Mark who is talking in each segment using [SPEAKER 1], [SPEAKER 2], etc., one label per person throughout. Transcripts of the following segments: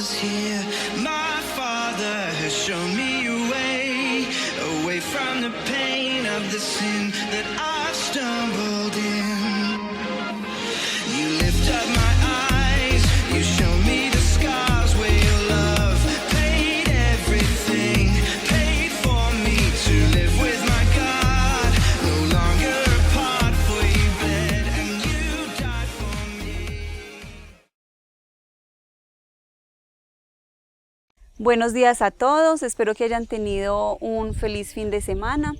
[SPEAKER 1] Father's here. My Father has shown me a way, away from the pain of the sin that I've stumbled in. You lift up my eyes, you show me the scars where your love paid everything, paid for me to live with my God, no longer apart, for you bled and you died for me.
[SPEAKER 2] Buenos días a todos, espero que hayan tenido un feliz fin de semana.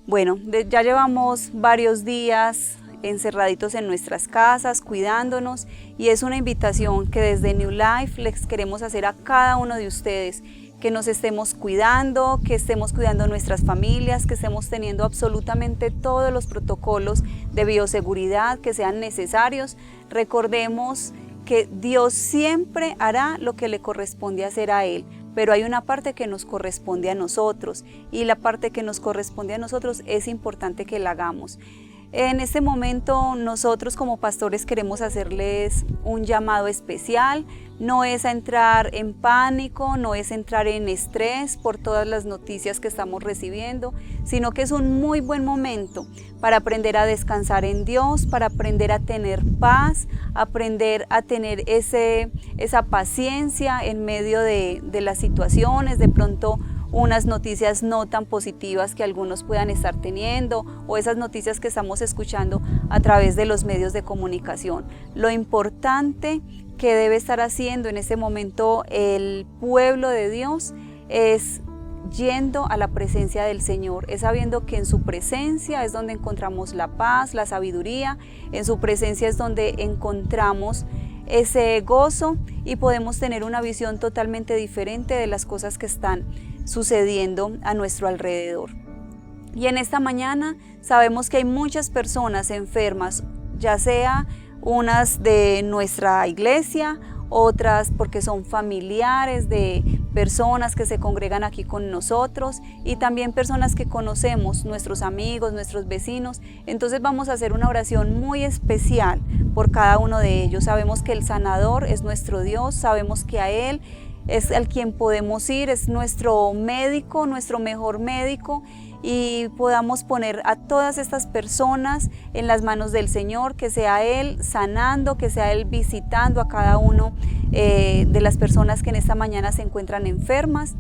[SPEAKER 2] Bueno, ya llevamos varios días encerraditos en nuestras casas, cuidándonos, y es una invitación que desde New Life les queremos hacer a cada uno de ustedes, que nos estemos cuidando, que estemos cuidando nuestras familias, que estemos teniendo absolutamente todos los protocolos de bioseguridad que sean necesarios. Recordemos que Dios siempre hará lo que le corresponde hacer a Él, pero hay una parte que nos corresponde a nosotros, y la parte que nos corresponde a nosotros es importante que la hagamos. En este momento nosotros como pastores queremos hacerles un llamado especial. No es a entrar en pánico, no es entrar en estrés por todas las noticias que estamos recibiendo, sino que es un muy buen momento para aprender a descansar en Dios, para aprender a tener paz, aprender a tener esa paciencia en medio de las situaciones, de pronto unas noticias no tan positivas que algunos puedan estar teniendo, o esas noticias que estamos escuchando a través de los medios de comunicación. Lo importante que debe estar haciendo en este momento el pueblo de Dios es yendo a la presencia del Señor, es sabiendo que en su presencia es donde encontramos la paz, la sabiduría, en su presencia es donde encontramos ese gozo y podemos tener una visión totalmente diferente de las cosas que están sucediendo a nuestro alrededor. Y en esta mañana sabemos que hay muchas personas enfermas, ya sea unas de nuestra iglesia, otras porque son familiares de personas que se congregan aquí con nosotros, y también personas que conocemos, nuestros amigos, nuestros vecinos. Entonces vamos a hacer una oración muy especial por cada uno de ellos. Sabemos que el sanador es nuestro Dios, sabemos que a Él es al quien podemos ir, es nuestro médico, nuestro mejor médico, y podamos poner a todas estas personas en las manos del Señor, que sea Él sanando, que sea Él visitando a cada uno de las personas que en esta mañana se encuentran enfermas.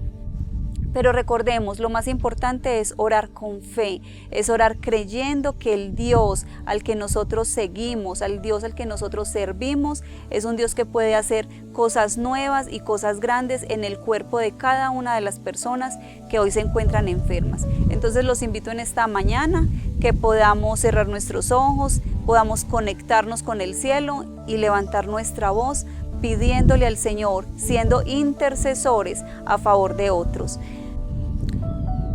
[SPEAKER 2] Pero recordemos, lo más importante es orar con fe, es orar creyendo que el Dios al que nosotros seguimos, al Dios al que nosotros servimos, es un Dios que puede hacer cosas nuevas y cosas grandes en el cuerpo de cada una de las personas que hoy se encuentran enfermas. Entonces los invito en esta mañana que podamos cerrar nuestros ojos, podamos conectarnos con el cielo y levantar nuestra voz pidiéndole al Señor, siendo intercesores a favor de otros.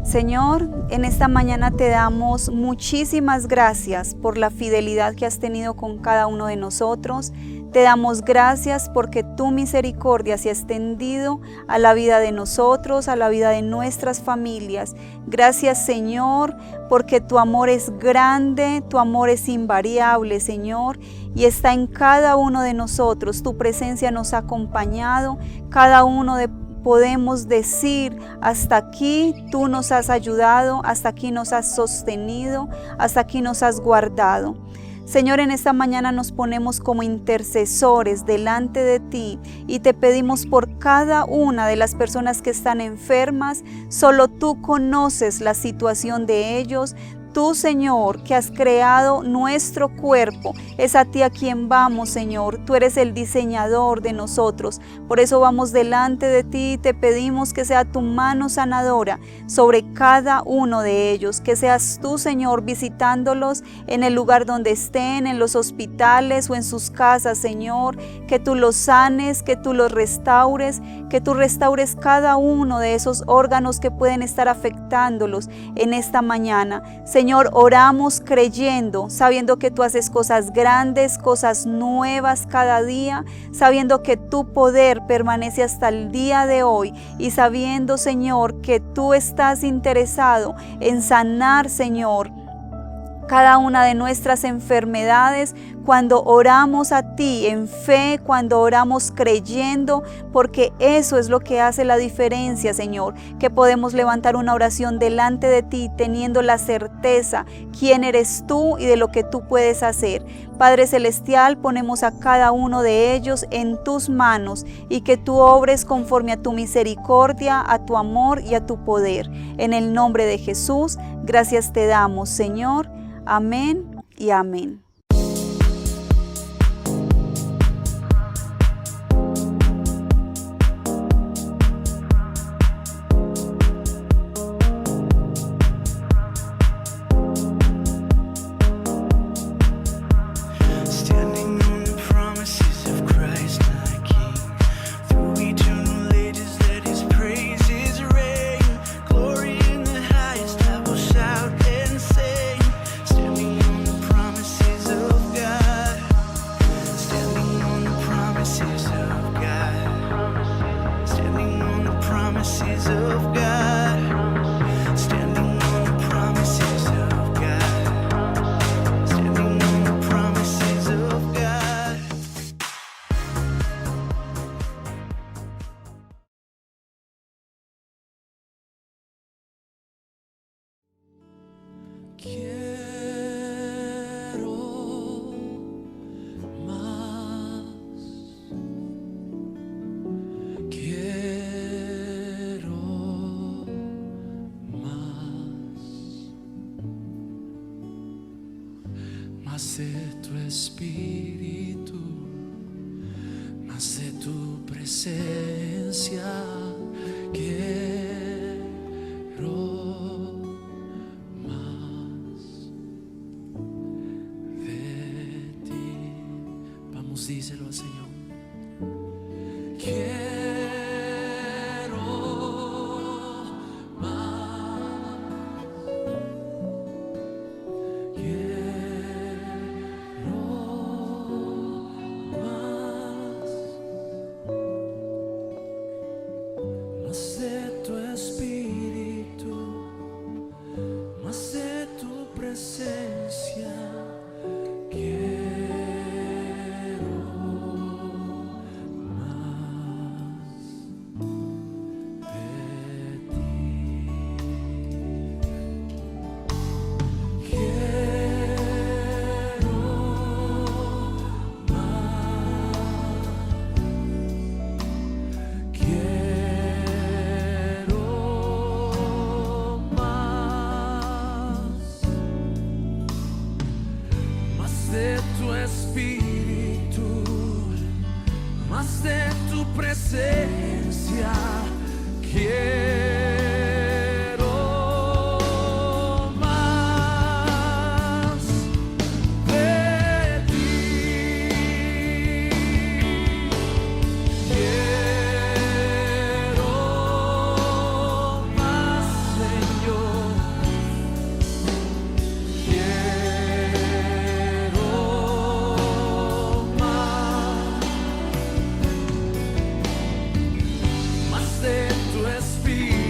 [SPEAKER 2] Señor, en esta mañana te damos muchísimas gracias por la fidelidad que has tenido con cada uno de nosotros. Te damos gracias porque tu misericordia se ha extendido a la vida de nosotros, a la vida de nuestras familias. Gracias, Señor, porque tu amor es grande, tu amor es invariable, Señor, y está en cada uno de nosotros. Tu presencia nos ha acompañado, cada uno podemos decir, hasta aquí tú nos has ayudado, hasta aquí nos has sostenido, hasta aquí nos has guardado. Señor, en esta mañana nos ponemos como intercesores delante de ti y te pedimos por cada una de las personas que están enfermas. Solo tú conoces la situación de ellos. Tú, Señor, que has creado nuestro cuerpo, es a ti a quien vamos, Señor. Tú eres el diseñador de nosotros. Por eso vamos delante de ti y te pedimos que sea tu mano sanadora sobre cada uno de ellos. Que seas tú, Señor, visitándolos en el lugar donde estén, en los hospitales o en sus casas, Señor. Que tú los sanes, que tú los restaures, que tú restaures cada uno de esos órganos que pueden estar afectándolos en esta mañana. Señor, oramos creyendo, sabiendo que tú haces cosas grandes, cosas nuevas cada día, sabiendo que tu poder permanece hasta el día de hoy y sabiendo, Señor, que tú estás interesado en sanar, Señor, cada una de nuestras enfermedades, cuando oramos a ti en fe, cuando oramos creyendo, porque eso es lo que hace la diferencia, Señor, que podemos levantar una oración delante de ti teniendo la certeza quién eres tú y de lo que tú puedes hacer. Padre Celestial, ponemos a cada uno de ellos en tus manos y que tú obres conforme a tu misericordia, a tu amor y a tu poder. En el nombre de Jesús, gracias te damos, Señor. Amén y amén.
[SPEAKER 1] Standing on the promises of Christ my King. Through eternal ages let his praises reign. Glory in the highest I will shout and sing. Standing on the promises of God. Standing on the promises of God. Standing on the promises of God. Standing on the promises of God. Standing on the promises of God. Quiero más. Quiero más de tu espíritu, más de tu presencia. Quiero más de ti. Vamos, díselo al Señor. Quiero más. Quiero más de tu espíritu, más de tu presencia. Quiero más de ti. Quiero más de tu espíritu, más de tu presencia. Quiero más de ti. Quiero más, Señor. Quiero más de tu espíritu.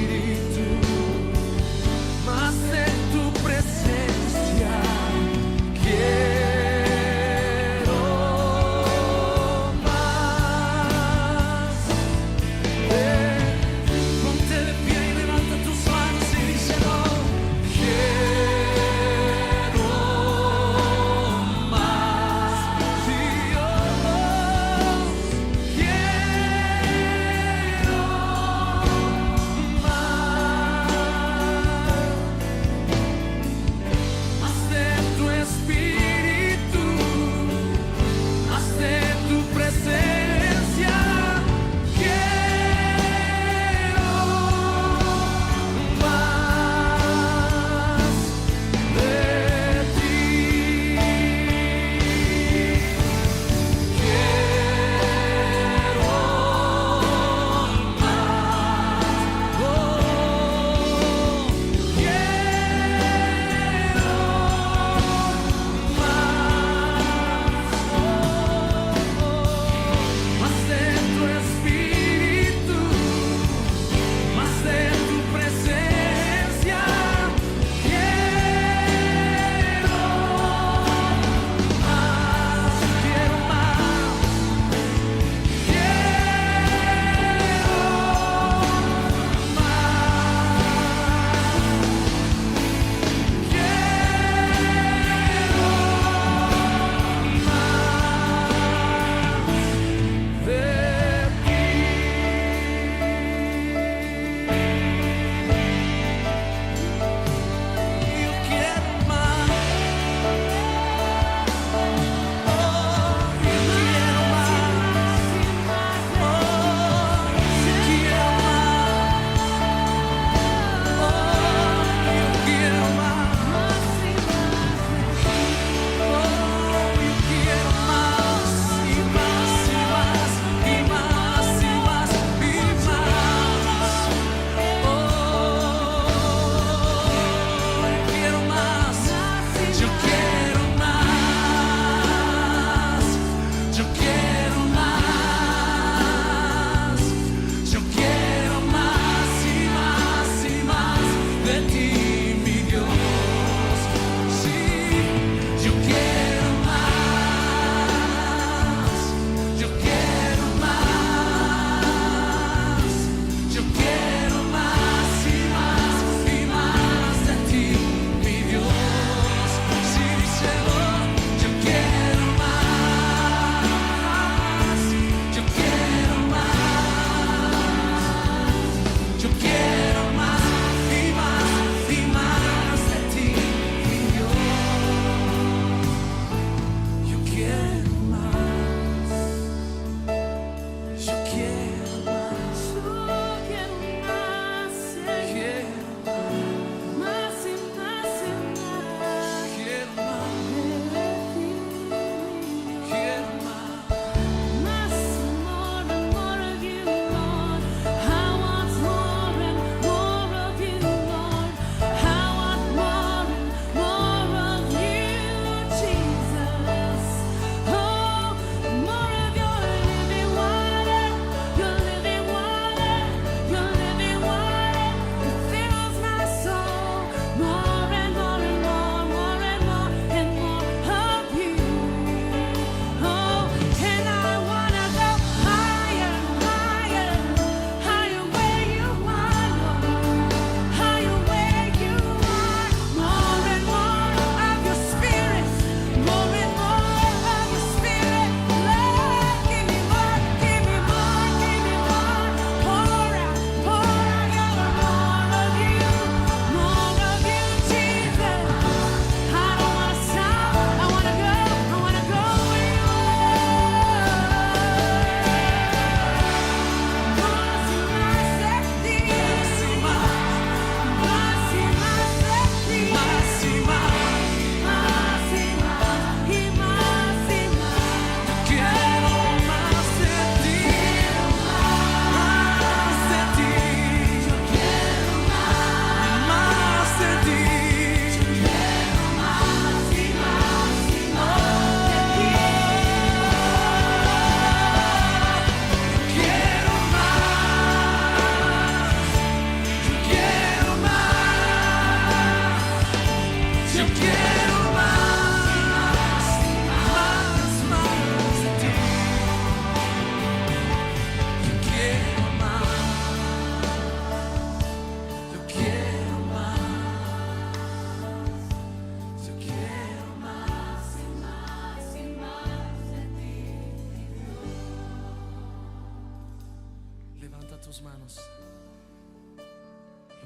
[SPEAKER 3] Levanta tus manos.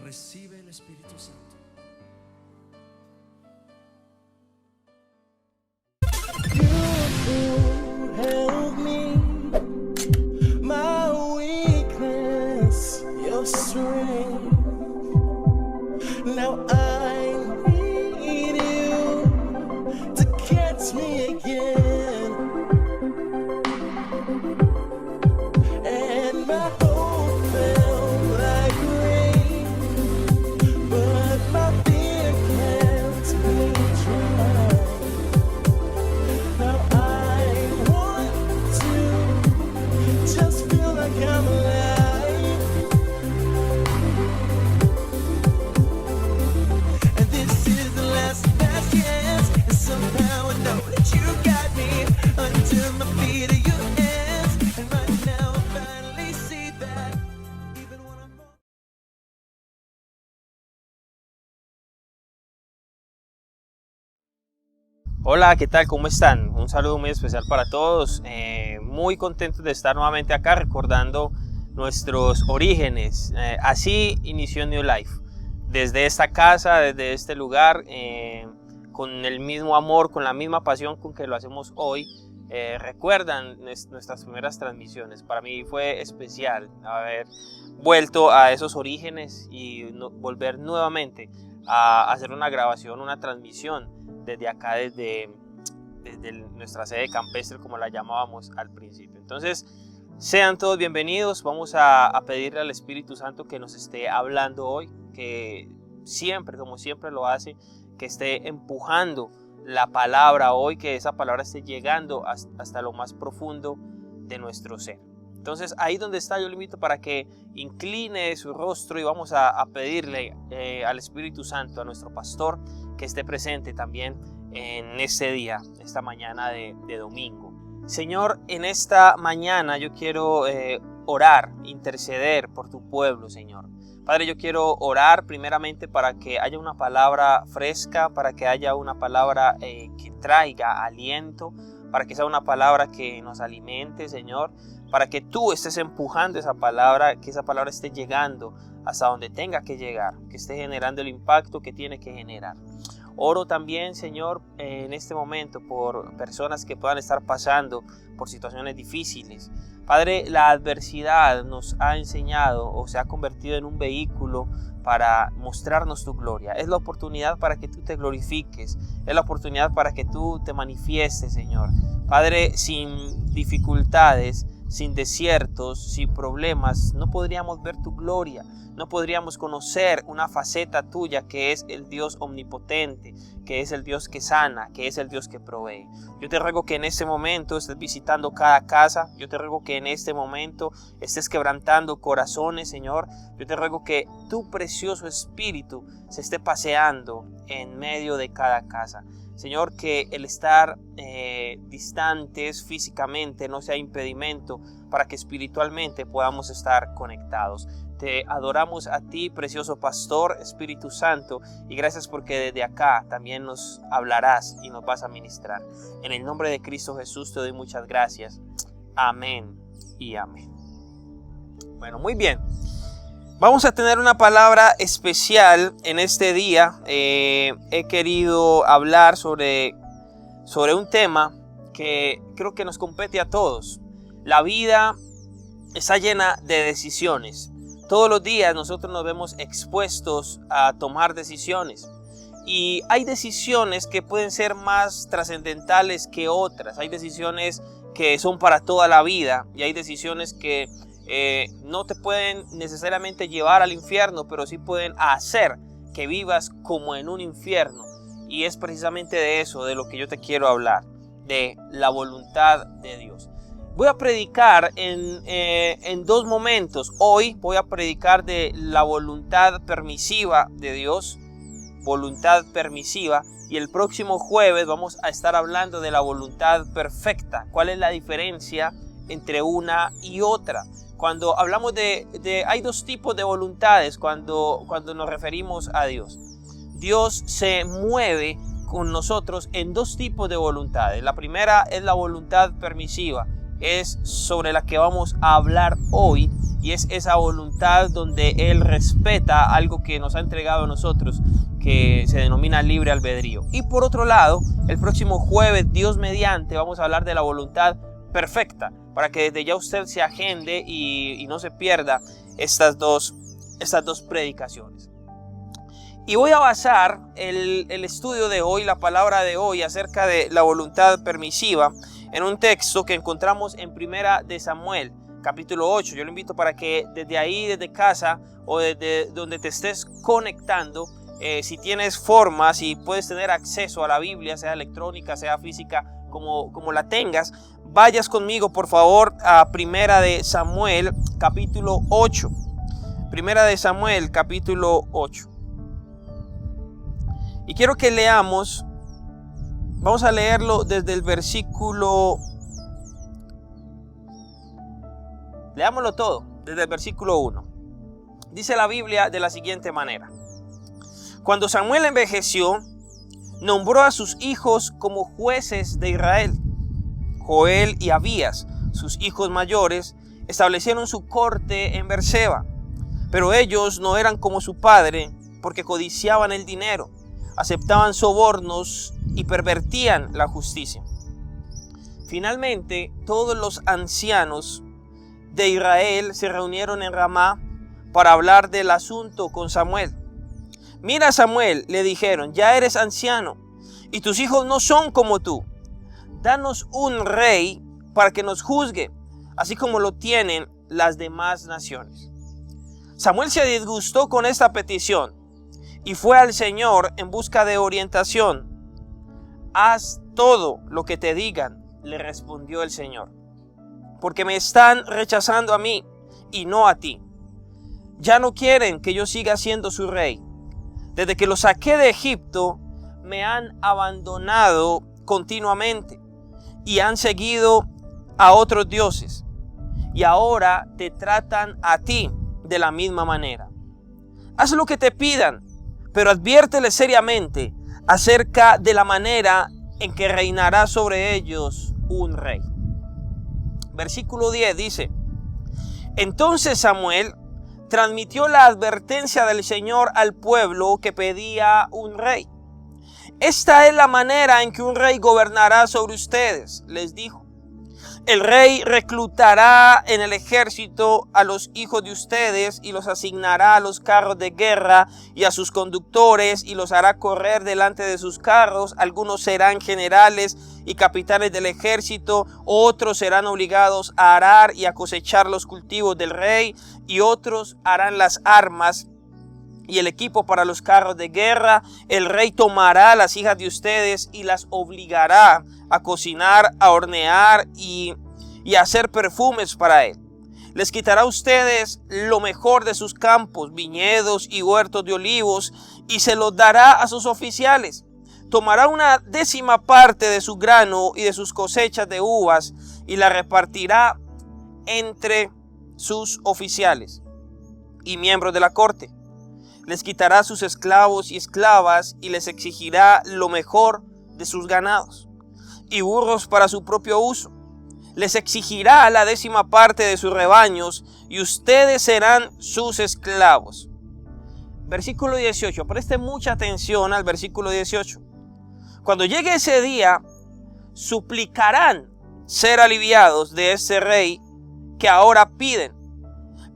[SPEAKER 3] Recibe el Espíritu Santo. You help me, my weakness, your strength. Now I need you to catch me again. And my hope felt like rain, but my fear kept me dry. Now I want to just feel like I'm alive. And this is the last chance. And somehow I know that you got me under my feet of your hands. And right now I finally see that even when I'm wrong.
[SPEAKER 4] Hola, ¿qué tal? ¿Cómo están? Un saludo muy especial para todos. Muy contentos de estar nuevamente acá recordando nuestros orígenes. Así inició New Life. Desde esta casa, desde este lugar, con el mismo amor, con la misma pasión con que lo hacemos hoy. Recuerdan nuestras primeras transmisiones. Para mí fue especial haber vuelto a esos orígenes y volver nuevamente a hacer una grabación, una transmisión desde acá, desde nuestra sede campestre, como la llamábamos al principio. Entonces, sean todos bienvenidos. Vamos a pedirle al Espíritu Santo que nos esté hablando hoy, que siempre, como siempre lo hace, que esté empujando la palabra hoy, que esa palabra esté llegando hasta lo más profundo de nuestro ser. Entonces, ahí donde está, yo le invito para que incline su rostro y vamos a pedirle al Espíritu Santo, a nuestro pastor, que esté presente también en este día, esta mañana de domingo. Señor, en esta mañana yo quiero orar, interceder por tu pueblo, Señor. Padre, yo quiero orar primeramente para que haya una palabra fresca, para que haya una palabra que traiga aliento, para que sea una palabra que nos alimente, Señor, para que tú estés empujando esa palabra, que esa palabra esté llegando hasta donde tenga que llegar, que esté generando el impacto que tiene que generar. Oro también, Señor, en este momento por personas que puedan estar pasando por situaciones difíciles. Padre, la adversidad nos ha enseñado o se ha convertido en un vehículo para mostrarnos tu gloria. Es la oportunidad para que tú te glorifiques. Es la oportunidad para que tú te manifiestes, Señor. Padre, sin dificultades, sin desiertos, sin problemas, no podríamos ver tu gloria. No podríamos conocer una faceta tuya, que es el Dios omnipotente, que es el Dios que sana, que es el Dios que provee. Yo te ruego que en este momento estés visitando cada casa. Yo te ruego que en este momento estés quebrantando corazones, Señor. Yo te ruego que tu precioso Espíritu se esté paseando en medio de cada casa. Señor, que el estar distantes físicamente no sea impedimento para que espiritualmente podamos estar conectados. Te adoramos a ti, precioso pastor, Espíritu Santo, y gracias porque desde acá también nos hablarás y nos vas a ministrar. En el nombre de Cristo Jesús te doy muchas gracias. Amén y amén. Bueno, muy bien. Vamos a tener una palabra especial en este día. He querido hablar sobre un tema que creo que nos compete a todos. La vida está llena de decisiones. Todos los días nosotros nos vemos expuestos a tomar decisiones. Y hay decisiones que pueden ser más trascendentales que otras. Hay decisiones que son para toda la vida. Y hay decisiones que no te pueden necesariamente llevar al infierno, pero sí pueden hacer que vivas como en un infierno. Y es precisamente de eso, de lo que yo te quiero hablar, de la voluntad de Dios. Voy a predicar en dos momentos. Hoy voy a predicar de la voluntad permisiva de Dios, voluntad permisiva, y el próximo jueves vamos a estar hablando de la voluntad perfecta. ¿Cuál es la diferencia entre una y otra? Cuando hablamos hay dos tipos de voluntades cuando nos referimos a Dios. Dios se mueve con nosotros en dos tipos de voluntades. La primera es la voluntad permisiva, es sobre la que vamos a hablar hoy, y es esa voluntad donde Él respeta algo que nos ha entregado a nosotros, que se denomina libre albedrío. Y por otro lado, el próximo jueves, Dios mediante, vamos a hablar de la voluntad perfecta, para que desde ya usted se agende y no se pierda estas dos predicaciones. Y voy a basar el estudio de hoy, la palabra de hoy acerca de la voluntad permisiva, en un texto que encontramos en Primera de Samuel, capítulo 8. Yo lo invito para que desde ahí, desde casa o desde donde te estés conectando, si tienes forma, si puedes tener acceso a la Biblia, sea electrónica, sea física, como la tengas, vayas conmigo por favor a Primera de Samuel, capítulo 8. Primera de Samuel, capítulo 8. Y quiero que leamos, vamos a leerlo desde el versículo, leámoslo todo, desde el versículo 1. Dice la Biblia de la siguiente manera: Cuando Samuel envejeció, nombró a sus hijos como jueces de Israel. Joel y Abías, sus hijos mayores, establecieron su corte en Berseba. Pero ellos no eran como su padre, porque codiciaban el dinero, aceptaban sobornos y pervertían la justicia. Finalmente, todos los ancianos de Israel se reunieron en Ramá para hablar del asunto con Samuel. Mira, Samuel, le dijeron, ya eres anciano y tus hijos no son como tú. Danos un rey para que nos juzgue, así como lo tienen las demás naciones. Samuel se disgustó con esta petición y fue al Señor en busca de orientación. Haz todo lo que te digan, le respondió el Señor, porque me están rechazando a mí y no a ti. Ya no quieren que yo siga siendo su rey. Desde que los saqué de Egipto, me han abandonado continuamente y han seguido a otros dioses. Y ahora te tratan a ti de la misma manera. Haz lo que te pidan, pero adviérteles seriamente acerca de la manera en que reinará sobre ellos un rey. Versículo 10 dice: Entonces Samuel transmitió la advertencia del Señor al pueblo que pedía un rey. Esta es la manera en que un rey gobernará sobre ustedes, les dijo. El rey reclutará en el ejército a los hijos de ustedes y los asignará a los carros de guerra y a sus conductores y los hará correr delante de sus carros. Algunos serán generales y capitanes del ejército, otros serán obligados a arar y a cosechar los cultivos del rey, y otros harán las armas y el equipo para los carros de guerra. El rey tomará a las hijas de ustedes y las obligará a cocinar, a hornear y a hacer perfumes para él. Les quitará a ustedes lo mejor de sus campos, viñedos y huertos de olivos, y se los dará a sus oficiales. Tomará 1/10 parte de su grano y de sus cosechas de uvas y la repartirá entre sus oficiales y miembros de la corte. Les quitará sus esclavos y esclavas y les exigirá lo mejor de sus ganados y burros para su propio uso. Les exigirá la 10ª parte de sus rebaños y ustedes serán sus esclavos. Versículo 18. Preste mucha atención al versículo 18. Cuando llegue ese día, suplicarán ser aliviados de ese rey que ahora piden.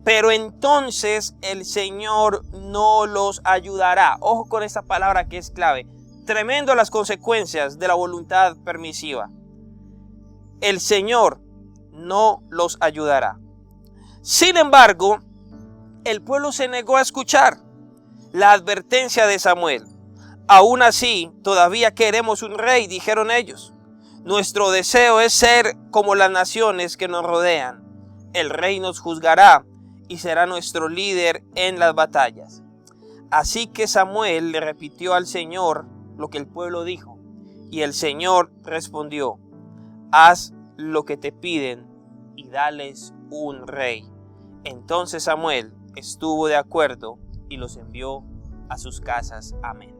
[SPEAKER 4] Pero entonces el Señor no los ayudará. Ojo con esta palabra que es clave. Tremendo las consecuencias de la voluntad permisiva. El Señor no los ayudará. Sin embargo, el pueblo se negó a escuchar la advertencia de Samuel. Aún así, todavía queremos un rey, dijeron ellos. Nuestro deseo es ser como las naciones que nos rodean. El rey nos juzgará y será nuestro líder en las batallas. Así que Samuel le repitió al Señor lo que el pueblo dijo, y el Señor respondió: haz lo que te piden y dales un rey. Entonces Samuel estuvo de acuerdo y los envió a sus casas. Amén.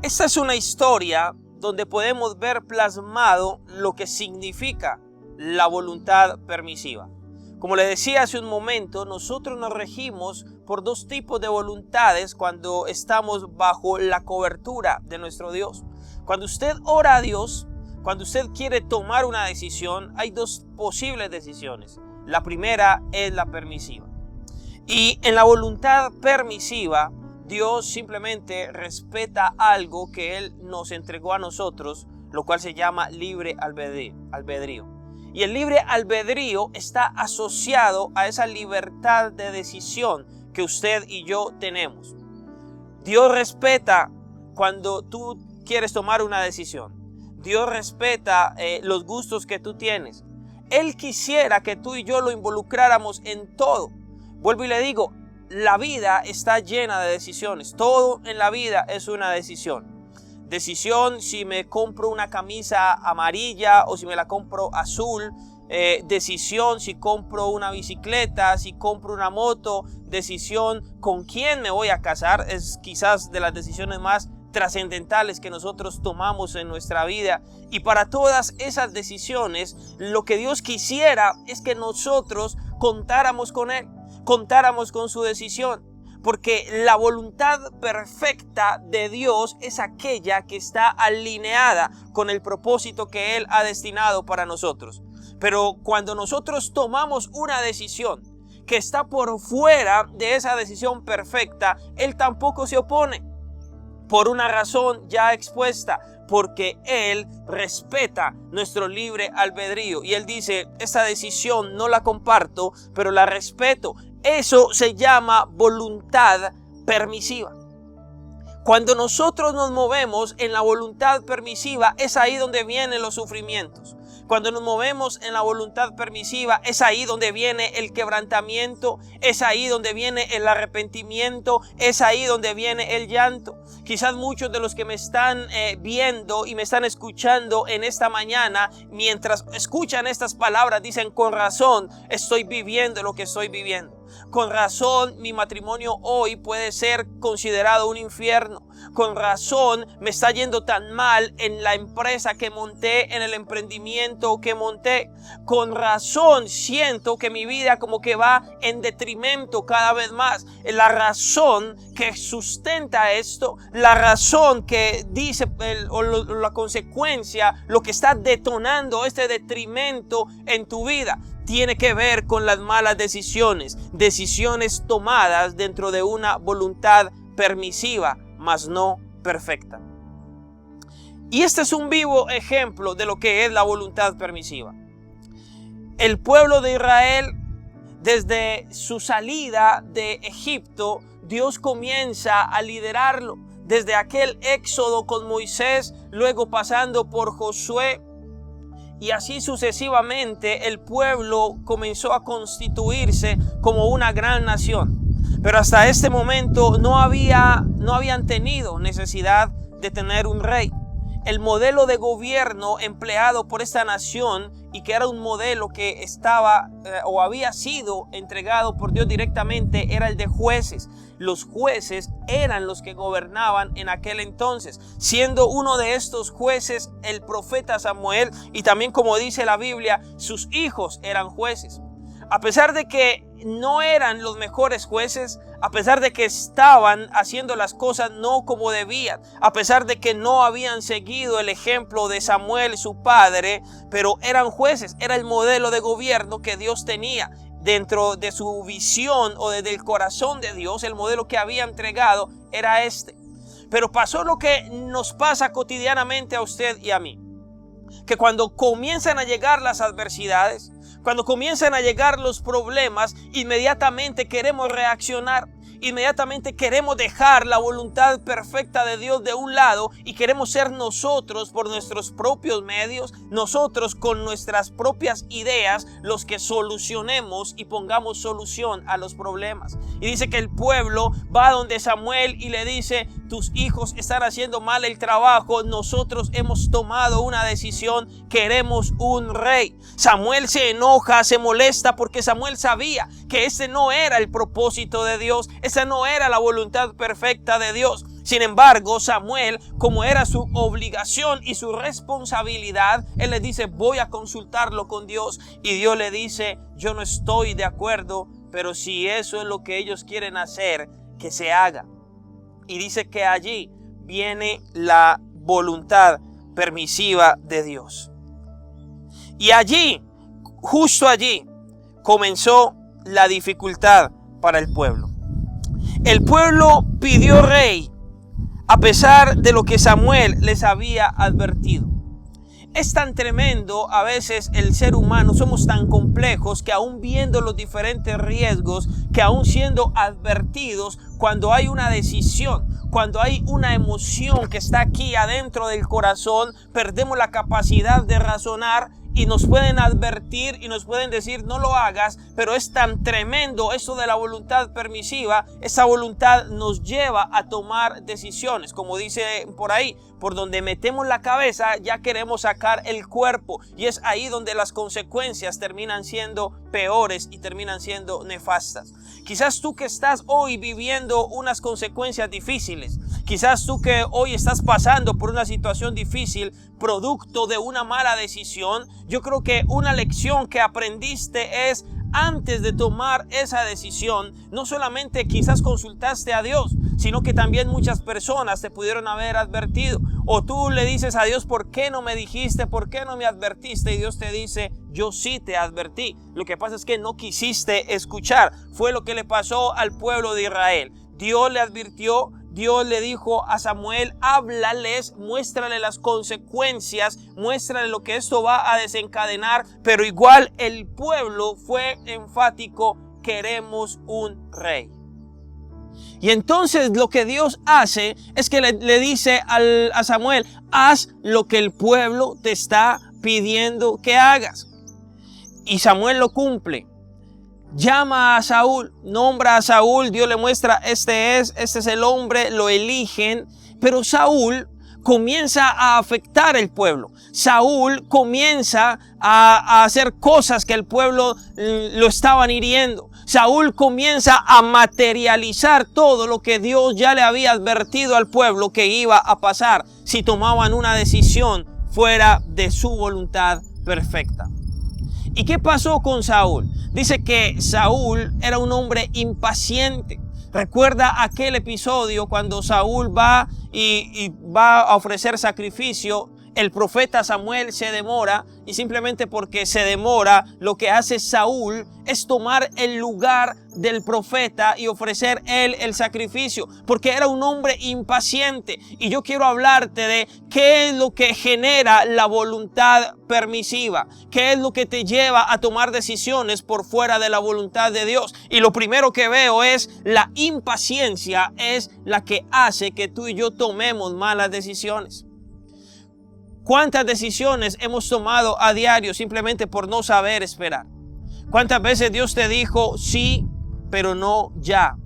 [SPEAKER 4] Esta es una historia donde podemos ver plasmado lo que significa la voluntad permisiva. Como le decía hace un momento, nosotros nos regimos por dos tipos de voluntades cuando estamos bajo la cobertura de nuestro Dios. Cuando usted ora a Dios, cuando usted quiere tomar una decisión, hay dos posibles decisiones. La primera es la permisiva. Y en la voluntad permisiva, Dios simplemente respeta algo que Él nos entregó a nosotros, lo cual se llama libre albedrío. Y el libre albedrío está asociado a esa libertad de decisión que usted y yo tenemos. Dios respeta cuando tú quieres tomar una decisión. Dios respeta los gustos que tú tienes. Él quisiera que tú y yo lo involucráramos en todo. Vuelvo y le digo, la vida está llena de decisiones. Todo en la vida es una decisión. Decisión si me compro una camisa amarilla o si me la compro azul. Decisión si compro una bicicleta, si compro una moto. Decisión con quién me voy a casar. Es quizás de las decisiones más trascendentales que nosotros tomamos en nuestra vida. Y para todas esas decisiones, lo que Dios quisiera es que nosotros contáramos con Él, contáramos con su decisión. Porque la voluntad perfecta de Dios es aquella que está alineada con el propósito que Él ha destinado para nosotros. Pero cuando nosotros tomamos una decisión que está por fuera de esa decisión perfecta, Él tampoco se opone. Por una razón ya expuesta, porque Él respeta nuestro libre albedrío. Y Él dice, esta decisión no la comparto, pero la respeto. Eso se llama voluntad permisiva. Cuando nosotros nos movemos en la voluntad permisiva, es ahí donde vienen los sufrimientos. Cuando nos movemos en la voluntad permisiva, es ahí donde viene el quebrantamiento, es ahí donde viene el arrepentimiento, es ahí donde viene el llanto. Quizás muchos de los que me están viendo y me están escuchando en esta mañana, mientras escuchan estas palabras, dicen, con razón estoy viviendo lo que estoy viviendo. Con razón mi matrimonio hoy puede ser considerado un infierno. Con razón me está yendo tan mal en la empresa que monté, en el emprendimiento que monté. Con razón siento que mi vida como que va en detrimento cada vez más. La razón que sustenta esto, la razón que dice la consecuencia, lo que está detonando este detrimento en tu vida, tiene que ver con las malas decisiones tomadas dentro de una voluntad permisiva, mas no perfecta. Y este es un vivo ejemplo de lo que es la voluntad permisiva. El pueblo de Israel, desde su salida de Egipto, Dios comienza a liderarlo. Desde aquel éxodo con Moisés, luego pasando por Josué, y así sucesivamente el pueblo comenzó a constituirse como una gran nación. Pero hasta este momento no habían tenido necesidad de tener un rey. El modelo de gobierno empleado por esta nación, y que era un modelo que estaba o había sido entregado por Dios directamente, era el de jueces. Los jueces eran los que gobernaban en aquel entonces, siendo uno de estos jueces el profeta Samuel, y también, como dice la Biblia, sus hijos eran jueces. A pesar de que no eran los mejores jueces, a pesar de que estaban haciendo las cosas no como debían, a pesar de que no habían seguido el ejemplo de Samuel, su padre, pero eran jueces, era el modelo de gobierno que Dios tenía. Dentro de su visión o desde el corazón de Dios, el modelo que había entregado era este. Pero pasó lo que nos pasa cotidianamente a usted y a mí, que cuando comienzan a llegar las adversidades, cuando comienzan a llegar los problemas, inmediatamente queremos reaccionar. Inmediatamente queremos dejar la voluntad perfecta de Dios de un lado y queremos ser nosotros, por nuestros propios medios, nosotros con nuestras propias ideas, los que solucionemos y pongamos solución a los problemas. Y dice que el pueblo va donde Samuel y le dice: tus hijos están haciendo mal el trabajo, nosotros hemos tomado una decisión, queremos un rey. Samuel se enoja, se molesta, porque Samuel sabía que ese no era el propósito de Dios, esa no era la voluntad perfecta de Dios. Sin embargo, Samuel, como era su obligación y su responsabilidad, él le dice, voy a consultarlo con Dios. Y Dios le dice, yo no estoy de acuerdo, pero si eso es lo que ellos quieren hacer, que se haga. Y dice que allí viene la voluntad permisiva de Dios. Y allí, justo allí, comenzó la dificultad para el pueblo. El pueblo pidió rey a pesar de lo que Samuel les había advertido. Es tan tremendo a veces el ser humano, somos tan complejos que aún viendo los diferentes riesgos, que aún siendo advertidos, cuando hay una decisión, cuando hay una emoción que está aquí adentro del corazón, perdemos la capacidad de razonar y nos pueden advertir y nos pueden decir no lo hagas, pero es tan tremendo eso de la voluntad permisiva. Esa voluntad nos lleva a tomar decisiones, como dice por ahí, por donde metemos la cabeza ya queremos sacar el cuerpo, y es ahí donde las consecuencias terminan siendo peores y terminan siendo nefastas. Quizás tú que estás hoy viviendo unas consecuencias difíciles, quizás tú que hoy estás pasando por una situación difícil producto de una mala decisión, yo creo que una lección que aprendiste es, antes de tomar esa decisión, no solamente quizás consultaste a Dios, sino que también muchas personas te pudieron haber advertido. O tú le dices a Dios, ¿por qué no me dijiste? ¿Por qué no me advertiste? Y Dios te dice, yo sí te advertí. Lo que pasa es que no quisiste escuchar. Fue lo que le pasó al pueblo de Israel. Dios le advirtió. Dios le dijo a Samuel, háblales, muéstrale las consecuencias, muéstrale lo que esto va a desencadenar, pero igual el pueblo fue enfático, queremos un rey. Y entonces lo que Dios hace es que le dice a Samuel, haz lo que el pueblo te está pidiendo que hagas. Y Samuel lo cumple. Llama a Saúl, nombra a Saúl, Dios le muestra, este es el hombre, lo eligen, pero Saúl comienza a afectar el pueblo. Saúl comienza a hacer cosas que el pueblo lo estaban hiriendo. Saúl comienza a materializar todo lo que Dios ya le había advertido al pueblo que iba a pasar si tomaban una decisión fuera de su voluntad perfecta. ¿Y qué pasó con Saúl? Dice que Saúl era un hombre impaciente. Recuerda aquel episodio cuando Saúl va y va a ofrecer sacrificio. El profeta Samuel se demora, y simplemente porque se demora, lo que hace Saúl es tomar el lugar del profeta y ofrecer él el sacrificio, porque era un hombre impaciente. Y yo quiero hablarte de qué es lo que genera la voluntad permisiva, qué es lo que te lleva a tomar decisiones por fuera de la voluntad de Dios. Y lo primero que veo es la impaciencia es la que hace que tú y yo tomemos malas decisiones. ¿Cuántas decisiones hemos tomado a diario simplemente por no saber esperar? ¿Cuántas veces Dios te dijo sí, pero no ya?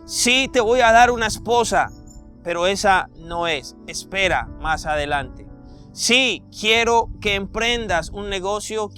[SPEAKER 4] Sí, te voy a dar una esposa, pero esa no es. Espera más adelante. Sí, quiero que emprendas un negocio,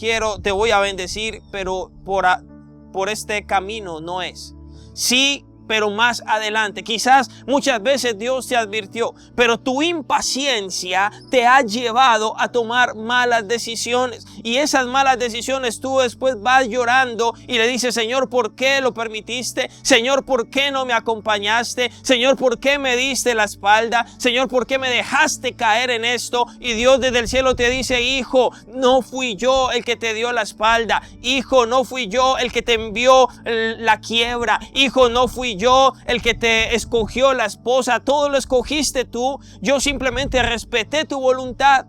[SPEAKER 4] te voy a bendecir, pero por este camino no es. Sí, pero más adelante. Quizás muchas veces Dios te advirtió, pero tu impaciencia te ha llevado a tomar malas decisiones. Y esas malas decisiones tú después vas llorando y le dices, Señor, ¿por qué lo permitiste? Señor, ¿por qué no me acompañaste? Señor, ¿por qué me diste la espalda? Señor, ¿por qué me dejaste caer en esto? Y Dios desde el cielo te dice, hijo, no fui yo el que te dio la espalda. Hijo, no fui yo el que te envió la quiebra. Hijo, no fui yo el que te escogió la esposa. Todo lo escogiste tú. Yo simplemente respeté tu voluntad.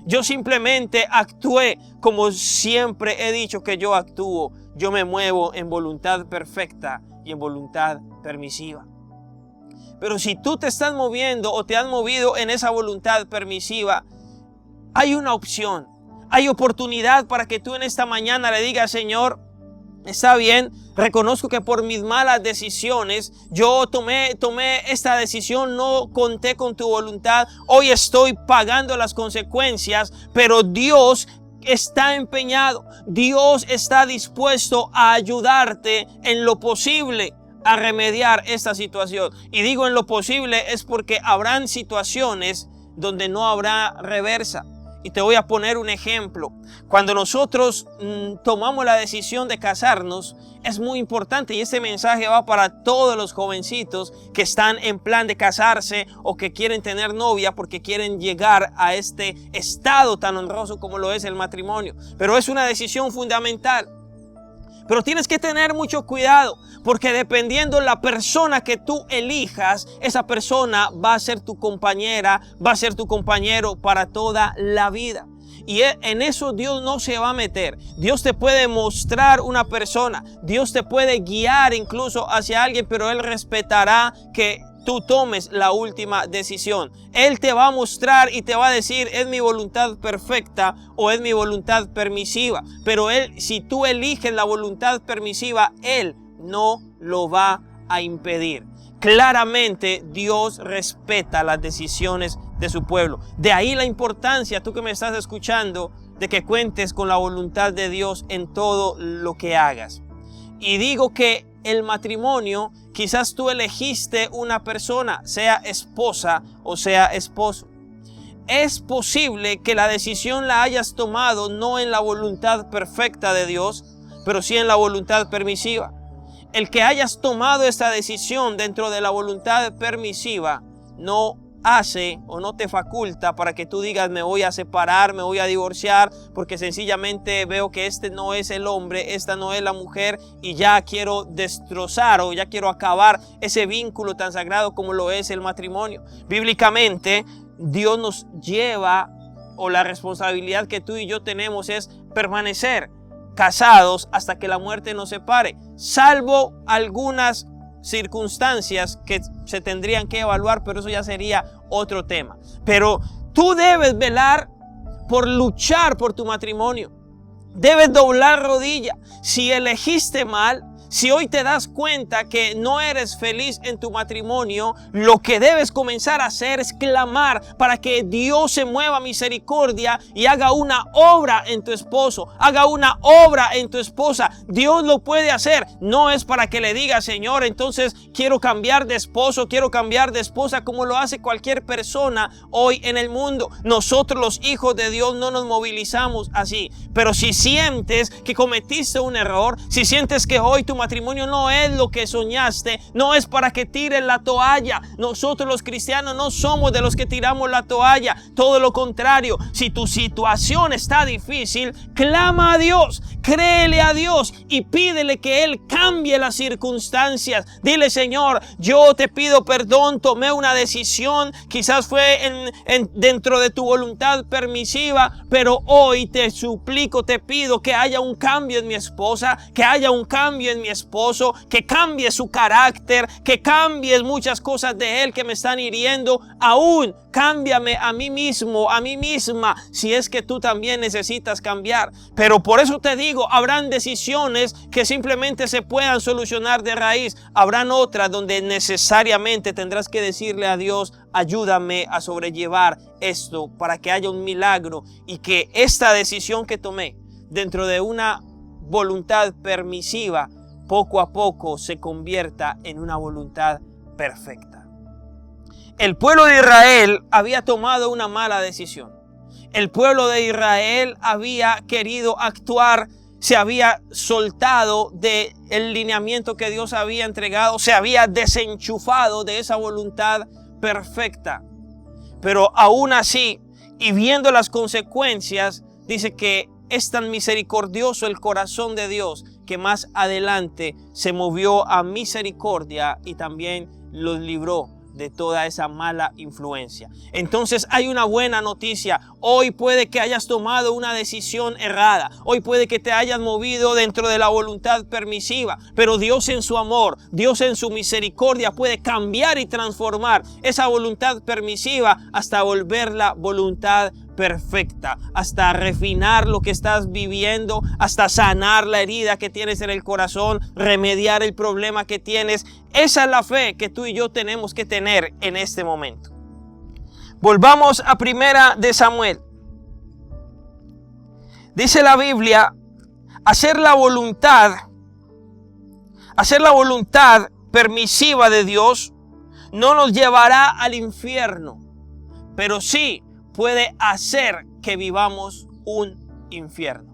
[SPEAKER 4] Yo simplemente actué como siempre he dicho que yo actúo. Yo me muevo en voluntad perfecta y en voluntad permisiva. Pero si tú te estás moviendo o te has movido en esa voluntad permisiva, hay una opción. Hay oportunidad para que tú en esta mañana le digas, Señor, está bien, reconozco que por mis malas decisiones yo tomé esta decisión, no conté con tu voluntad, hoy estoy pagando las consecuencias, pero Dios está empeñado, Dios está dispuesto a ayudarte en lo posible a remediar esta situación. Y digo en lo posible es porque habrán situaciones donde no habrá reversa. Y te voy a poner un ejemplo. Cuando nosotros tomamos la decisión de casarnos, es muy importante, y este mensaje va para todos los jovencitos que están en plan de casarse o que quieren tener novia porque quieren llegar a este estado tan honroso como lo es el matrimonio. Pero es una decisión fundamental. Pero tienes que tener mucho cuidado, porque dependiendo la persona que tú elijas, esa persona va a ser tu compañera, va a ser tu compañero para toda la vida. Y en eso Dios no se va a meter. Dios te puede mostrar una persona, Dios te puede guiar incluso hacia alguien, pero Él respetará que tú tomes la última decisión. Él te va a mostrar y te va a decir, es mi voluntad perfecta o es mi voluntad permisiva. Pero si tú eliges la voluntad permisiva, Él no lo va a impedir. Claramente Dios respeta las decisiones de su pueblo. De ahí la importancia, tú que me estás escuchando, de que cuentes con la voluntad de Dios en todo lo que hagas. Y digo que el matrimonio, quizás tú elegiste una persona, sea esposa o sea esposo. Es posible que la decisión la hayas tomado no en la voluntad perfecta de Dios, pero sí en la voluntad permisiva. El que hayas tomado esta decisión dentro de la voluntad permisiva no hace o no te faculta para que tú digas me voy a separar, me voy a divorciar porque sencillamente veo que este no es el hombre, esta no es la mujer y ya quiero destrozar o ya quiero acabar ese vínculo tan sagrado como lo es el matrimonio. Bíblicamente Dios nos lleva, o la responsabilidad que tú y yo tenemos es permanecer casados hasta que la muerte nos separe, salvo algunas circunstancias que se tendrían que evaluar, pero eso ya sería otro tema. Pero tú debes velar por luchar por tu matrimonio. Debes doblar rodilla. Si elegiste mal, si hoy te das cuenta que no eres feliz en tu matrimonio, lo que debes comenzar a hacer es clamar para que Dios se mueva misericordia y haga una obra en tu esposo, haga una obra en tu esposa. Dios lo puede hacer. No es para que le diga, Señor, entonces quiero cambiar de esposo, quiero cambiar de esposa, como lo hace cualquier persona hoy en el mundo. Nosotros los hijos de Dios no nos movilizamos así. Pero si sientes que cometiste un error, si sientes que hoy tu matrimonio no es lo que soñaste, no es para que tires la toalla. Nosotros los cristianos no somos de los que tiramos la toalla, todo lo contrario. Si tu situación está difícil, clama a Dios, créele a Dios y pídele que Él cambie las circunstancias. Dile, Señor, yo te pido perdón, tomé una decisión, quizás fue dentro de tu voluntad permisiva, pero hoy te suplico, te pido que haya un cambio en mi esposa, que haya un cambio en mi esposo, que cambie su carácter, que cambies muchas cosas de él que me están hiriendo. Aún cámbiame a mí mismo, a mí misma, si es que tú también necesitas cambiar. Pero por eso te digo, habrán decisiones que simplemente se puedan solucionar de raíz. Habrán otras donde necesariamente tendrás que decirle a Dios, ayúdame a sobrellevar esto para que haya un milagro y que esta decisión que tomé dentro de una voluntad permisiva poco a poco se convierta en una voluntad perfecta. El pueblo de Israel había tomado una mala decisión. El pueblo de Israel había querido actuar, se había soltado del lineamiento que Dios había entregado, se había desenchufado de esa voluntad perfecta. Pero aún así, y viendo las consecuencias, dice que es tan misericordioso el corazón de Dios que más adelante se movió a misericordia y también los libró de toda esa mala influencia. Entonces hay una buena noticia. Hoy puede que hayas tomado una decisión errada. Hoy puede que te hayas movido dentro de la voluntad permisiva. Pero Dios en su amor, Dios en su misericordia puede cambiar y transformar esa voluntad permisiva hasta volverla voluntad perfecta, hasta refinar lo que estás viviendo, hasta sanar la herida que tienes en el corazón, remediar el problema que tienes. Esa es la fe que tú y yo tenemos que tener en este momento. Volvamos a Primera de Samuel. Dice la Biblia, hacer la voluntad permisiva de Dios no nos llevará al infierno, pero sí puede hacer que vivamos un infierno.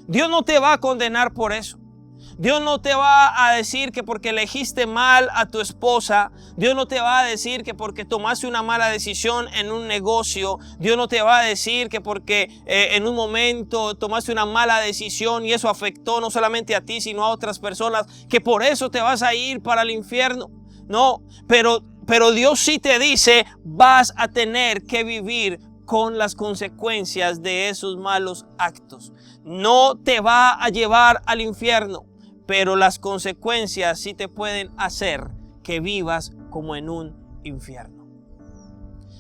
[SPEAKER 4] Dios no te va a condenar por eso. Dios no te va a decir que porque elegiste mal a tu esposa, Dios no te va a decir que porque tomaste una mala decisión en un negocio, Dios no te va a decir que porque en un momento tomaste una mala decisión y eso afectó no solamente a ti sino a otras personas, que por eso te vas a ir para el infierno. No, pero Dios sí te dice, vas a tener que vivir con las consecuencias de esos malos actos. No te va a llevar al infierno, pero las consecuencias sí te pueden hacer que vivas como en un infierno.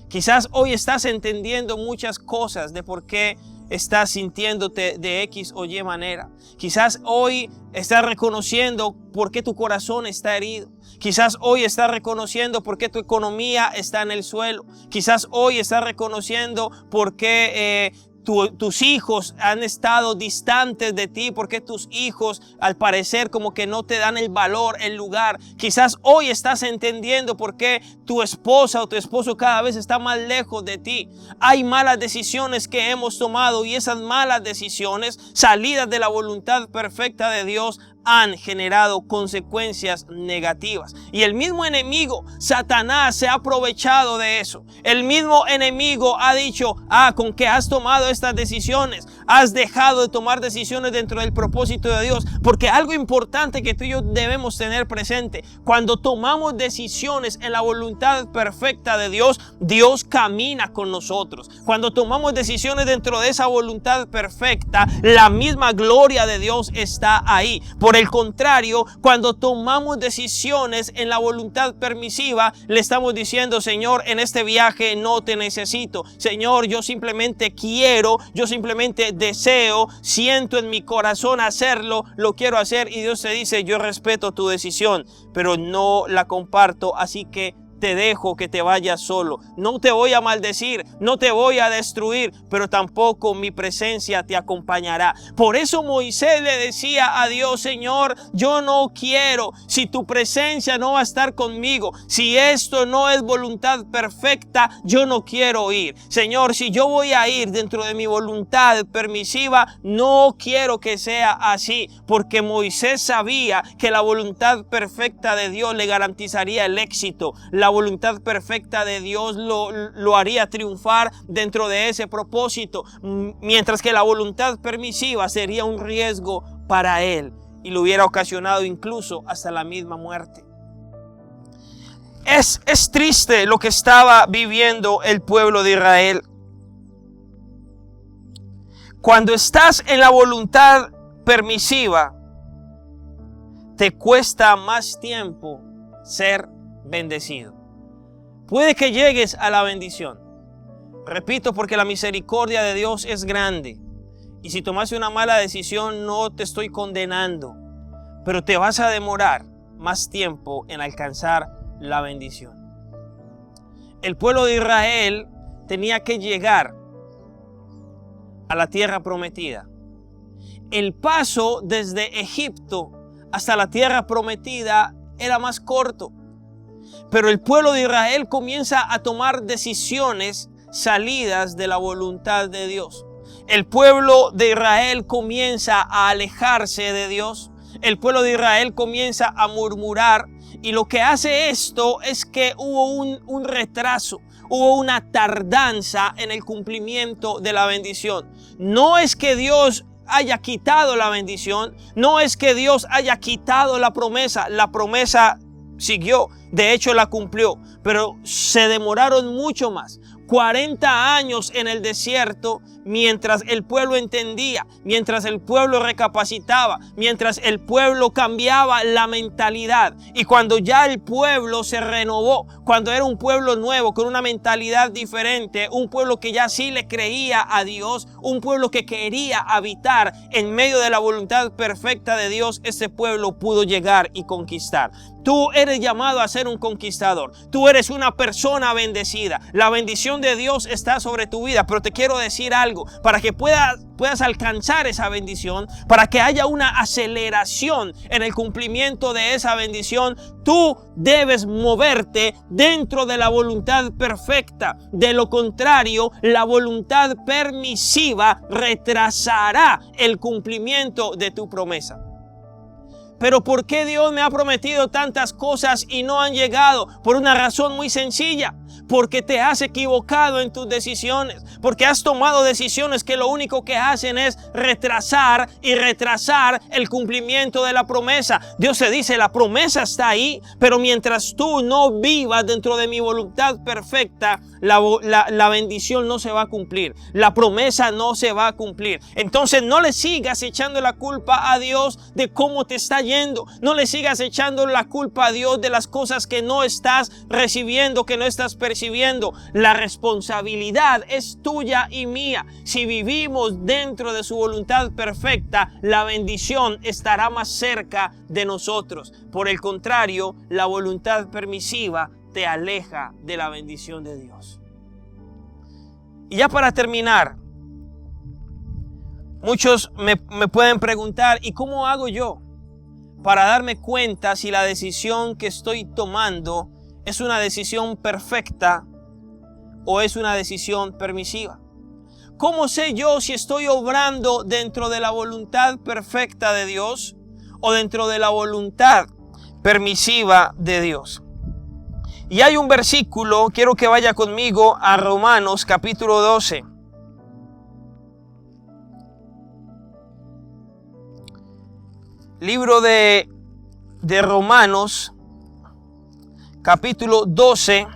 [SPEAKER 4] Quizás hoy estás entendiendo muchas cosas de por qué estás sintiéndote de X o Y manera. Quizás hoy estás reconociendo por qué tu corazón está herido. Quizás hoy estás reconociendo por qué tu economía está en el suelo. Quizás hoy estás reconociendo por qué tus hijos han estado distantes de ti, porque tus hijos al parecer como que no te dan el valor, el lugar. Quizás hoy estás entendiendo por qué tu esposa o tu esposo cada vez está más lejos de ti. Hay malas decisiones que hemos tomado y esas malas decisiones, salidas de la voluntad perfecta de Dios, han generado consecuencias negativas. Y el mismo enemigo, Satanás, se ha aprovechado de eso. El mismo enemigo ha dicho, con que has tomado estas decisiones, has dejado de tomar decisiones dentro del propósito de Dios. Porque algo importante que tú y yo debemos tener presente, cuando tomamos decisiones en la voluntad perfecta de Dios, Dios camina con nosotros. Cuando tomamos decisiones dentro de esa voluntad perfecta, la misma gloria de Dios está ahí. Por el contrario, cuando tomamos decisiones en la voluntad permisiva, le estamos diciendo, Señor, en este viaje no te necesito. Señor, yo simplemente quiero, yo simplemente deseo, siento en mi corazón hacerlo, lo quiero hacer. Y Dios te dice, yo respeto tu decisión, pero no la comparto, así que te dejo que te vayas solo. No te voy a maldecir, no te voy a destruir, pero tampoco mi presencia te acompañará. Por eso Moisés le decía a Dios, Señor, yo no quiero, si tu presencia no va a estar conmigo, si esto no es voluntad perfecta, yo no quiero ir. Señor, si yo voy a ir dentro de mi voluntad permisiva, no quiero que sea así, porque Moisés sabía que la voluntad perfecta de Dios le garantizaría el éxito. La voluntad perfecta de Dios lo haría triunfar dentro de ese propósito, mientras que la voluntad permisiva sería un riesgo para él y lo hubiera ocasionado incluso hasta la misma muerte. Es triste lo que estaba viviendo el pueblo de Israel. Cuando estás en la voluntad permisiva, te cuesta más tiempo ser bendecido. Puede que llegues a la bendición. Repito, porque la misericordia de Dios es grande. Y si tomaste una mala decisión, no te estoy condenando. Pero te vas a demorar más tiempo en alcanzar la bendición. El pueblo de Israel tenía que llegar a la tierra prometida. El paso desde Egipto hasta la tierra prometida era más corto. Pero el pueblo de Israel comienza a tomar decisiones salidas de la voluntad de Dios. El pueblo de Israel comienza a alejarse de Dios. El pueblo de Israel comienza a murmurar. Y lo que hace esto es que hubo un retraso. Hubo una tardanza en el cumplimiento de la bendición. No es que Dios haya quitado la bendición. No es que Dios haya quitado la promesa. La promesa siguió, de hecho la cumplió, pero se demoraron mucho más. 40 años en el desierto, mientras el pueblo entendía, mientras el pueblo recapacitaba, mientras el pueblo cambiaba la mentalidad. Y cuando ya el pueblo se renovó, cuando era un pueblo nuevo, con una mentalidad diferente, un pueblo que ya sí le creía a Dios, un pueblo que quería habitar en medio de la voluntad perfecta de Dios, ese pueblo pudo llegar y conquistar. Tú eres llamado a ser un conquistador. Tú eres una persona bendecida. La bendición de Dios está sobre tu vida. Pero te quiero decir algo, para que puedas alcanzar esa bendición, para que haya una aceleración en el cumplimiento de esa bendición, tú debes moverte dentro de la voluntad perfecta. De lo contrario, la voluntad permisiva retrasará el cumplimiento de tu promesa. Pero ¿por qué Dios me ha prometido tantas cosas y no han llegado? Por una razón muy sencilla. Porque te has equivocado en tus decisiones. Porque has tomado decisiones que lo único que hacen es retrasar el cumplimiento de la promesa. Dios te dice, la promesa está ahí, pero mientras tú no vivas dentro de mi voluntad perfecta, la bendición no se va a cumplir. La promesa no se va a cumplir. Entonces no le sigas echando la culpa a Dios de cómo te está yendo. No le sigas echando la culpa a Dios de las cosas que no estás recibiendo, que no estás percibiendo. La responsabilidad es tuya y mía. Si vivimos dentro de su voluntad perfecta, la bendición estará más cerca de nosotros. Por el contrario, la voluntad permisiva te aleja de la bendición de Dios. Y ya para terminar, muchos me pueden preguntar, ¿y cómo hago yo para darme cuenta si la decisión que estoy tomando es una decisión perfecta o es una decisión permisiva? ¿Cómo sé yo si estoy obrando dentro de la voluntad perfecta de Dios o dentro de la voluntad permisiva de Dios? Y hay un versículo, quiero que vaya conmigo a Romanos capítulo 12. Libro de Romanos capítulo 12,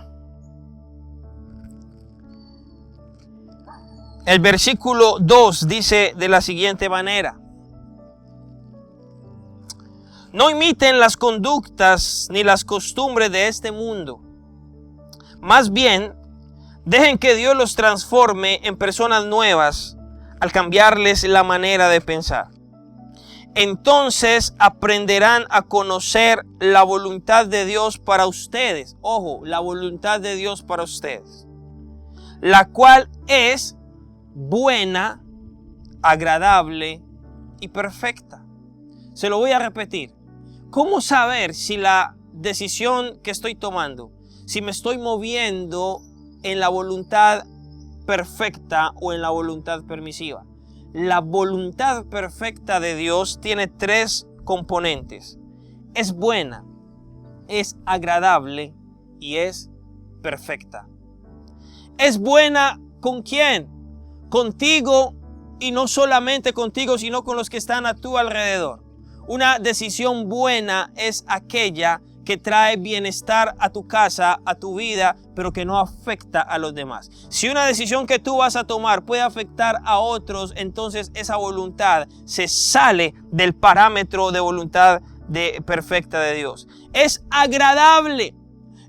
[SPEAKER 4] el versículo 2 dice de la siguiente manera: no imiten las conductas ni las costumbres de este mundo. Más bien, dejen que Dios los transforme en personas nuevas al cambiarles la manera de pensar. Entonces aprenderán a conocer la voluntad de Dios para ustedes. Ojo, la voluntad de Dios para ustedes, la cual es buena, agradable y perfecta. Se lo voy a repetir. ¿Cómo saber si la decisión que estoy tomando, si me estoy moviendo en la voluntad perfecta o en la voluntad permisiva? La voluntad perfecta de Dios tiene 3 componentes. Es buena, es agradable y es perfecta. ¿Es buena con quién? Contigo, y no solamente contigo, sino con los que están a tu alrededor. Una decisión buena es aquella que trae bienestar a tu casa, a tu vida, pero que no afecta a los demás. Si una decisión que tú vas a tomar puede afectar a otros, entonces esa voluntad se sale del parámetro de voluntad perfecta de Dios. Es agradable.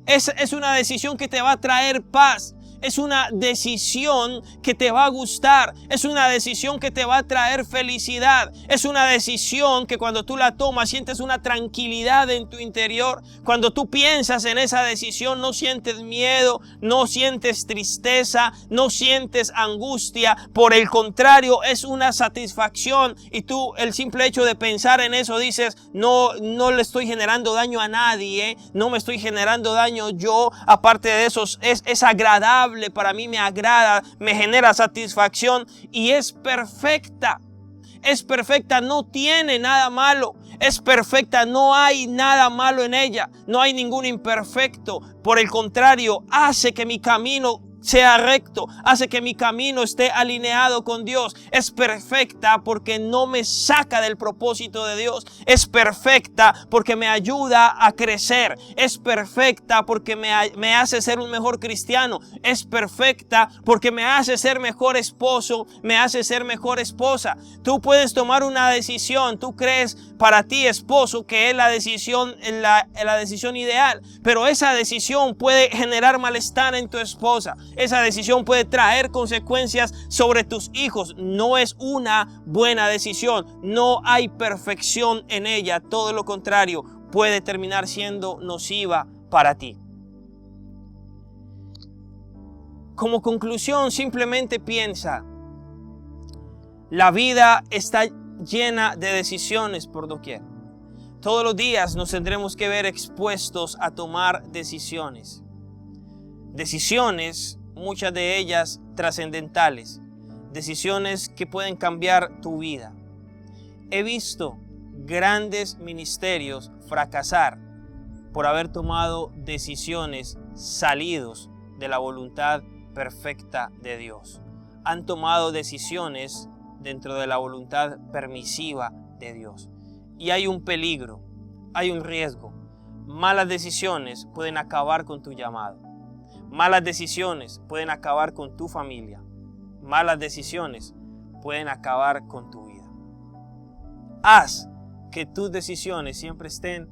[SPEAKER 4] Es una decisión que te va a traer paz. Es una decisión que te va a gustar. Es una decisión que te va a traer felicidad. Es una decisión que cuando tú la tomas sientes una tranquilidad en tu interior. Cuando tú piensas en esa decisión no sientes miedo, no sientes tristeza, no sientes angustia. Por el contrario, es una satisfacción. Y tú, el simple hecho de pensar en eso, dices, no le estoy generando daño a nadie, no me estoy generando daño yo. Aparte de eso, es agradable. Para mí me agrada, me genera satisfacción y es perfecta. Es perfecta, no tiene nada malo. Es perfecta, no hay nada malo en ella. No hay ningún imperfecto. Por el contrario, hace que mi camino sea recto, hace que mi camino esté alineado con Dios. Es perfecta porque no me saca del propósito de Dios. Es perfecta porque me ayuda a crecer. Es perfecta porque me hace ser un mejor cristiano. Es perfecta porque me hace ser mejor esposo, me hace ser mejor esposa. Tú puedes tomar una decisión, tú crees para ti, esposo, que es la decisión ideal, pero esa decisión puede generar malestar en tu esposa. Esa decisión puede traer consecuencias sobre tus hijos. No es una buena decisión. No hay perfección en ella. Todo lo contrario, puede terminar siendo nociva para ti. Como conclusión, simplemente piensa, la vida está llena de decisiones por doquier. Todos los días nos tendremos que ver expuestos a tomar decisiones. Decisiones, muchas de ellas trascendentales. Decisiones que pueden cambiar tu vida. He visto grandes ministerios fracasar por haber tomado decisiones salidos de la voluntad perfecta de Dios. Han tomado decisiones dentro de la voluntad permisiva de Dios. Y hay un peligro, hay un riesgo. Malas decisiones pueden acabar con tu llamado. Malas decisiones pueden acabar con tu familia. Malas decisiones pueden acabar con tu vida. Haz que tus decisiones siempre estén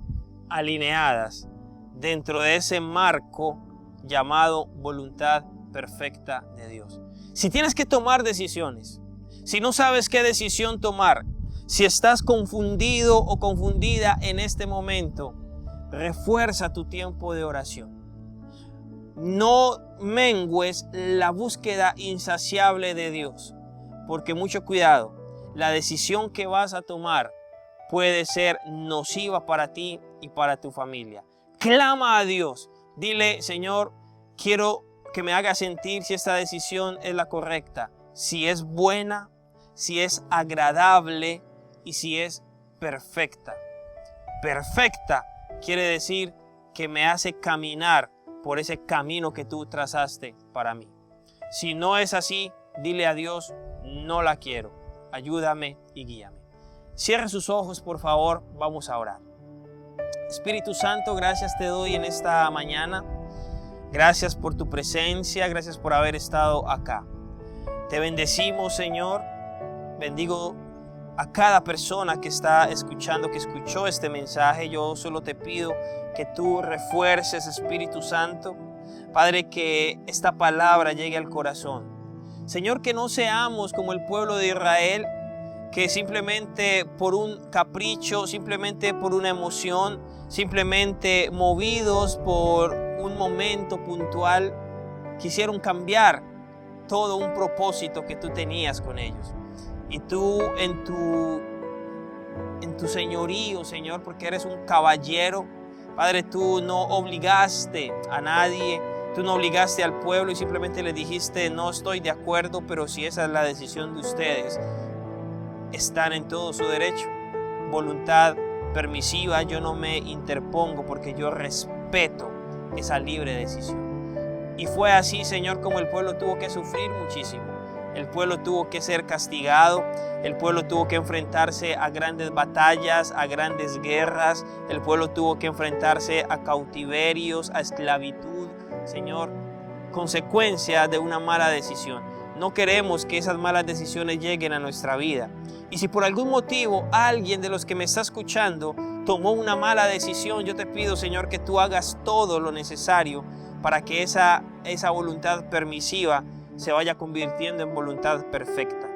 [SPEAKER 4] alineadas dentro de ese marco llamado voluntad perfecta de Dios. Si tienes que tomar decisiones, si no sabes qué decisión tomar, si estás confundido o confundida en este momento, refuerza tu tiempo de oración. No mengues la búsqueda insaciable de Dios, porque mucho cuidado, la decisión que vas a tomar puede ser nociva para ti y para tu familia. Clama a Dios, dile: Señor, quiero que me haga sentir si esta decisión es la correcta, si es buena, si es agradable y si es perfecta. Perfecta quiere decir que me hace caminar por ese camino que tú trazaste para mí. Si no es así, dile a Dios: no la quiero, ayúdame y guíame. Cierre sus ojos, por favor, vamos a orar. Espíritu Santo, gracias te doy en esta mañana. Gracias por tu presencia, gracias por haber estado acá. Te bendecimos, Señor. Bendigo a cada persona que está escuchando, que escuchó este mensaje. Yo solo te pido que tú refuerces, Espíritu Santo. Padre, que esta palabra llegue al corazón. Señor, que no seamos como el pueblo de Israel, que simplemente por un capricho, simplemente por una emoción, simplemente movidos por un momento puntual, quisieron cambiar todo un propósito que tú tenías con ellos. Y tú en tu señorío, Señor, porque eres un caballero, Padre, tú no obligaste a nadie, tú no obligaste al pueblo y simplemente le dijiste: no estoy de acuerdo, pero si esa es la decisión de ustedes, están en todo su derecho. Voluntad permisiva, yo no me interpongo porque yo respeto esa libre decisión. Y fue así, Señor, como el pueblo tuvo que sufrir muchísimo. El pueblo tuvo que ser castigado, el pueblo tuvo que enfrentarse a grandes batallas, a grandes guerras, el pueblo tuvo que enfrentarse a cautiverios, a esclavitud, Señor, consecuencia de una mala decisión. No queremos que esas malas decisiones lleguen a nuestra vida. Y si por algún motivo alguien de los que me está escuchando tomó una mala decisión, yo te pido, Señor, que tú hagas todo lo necesario para que esa voluntad permisiva se vaya convirtiendo en voluntad perfecta.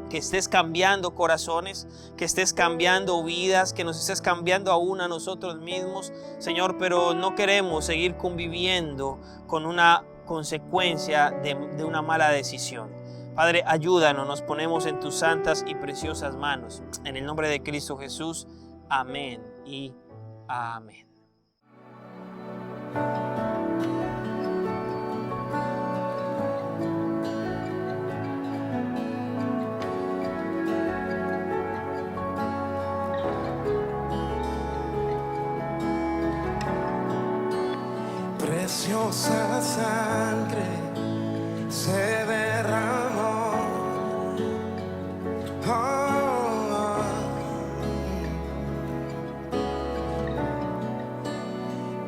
[SPEAKER 4] Que estés cambiando corazones, que estés cambiando vidas, que nos estés cambiando aún a nosotros mismos, Señor, pero no queremos seguir conviviendo con una consecuencia de una mala decisión. Padre, ayúdanos, nos ponemos en tus santas y preciosas manos. En el nombre de Cristo Jesús, amén y amén.
[SPEAKER 3] Preciosa sangre se derramó. Oh,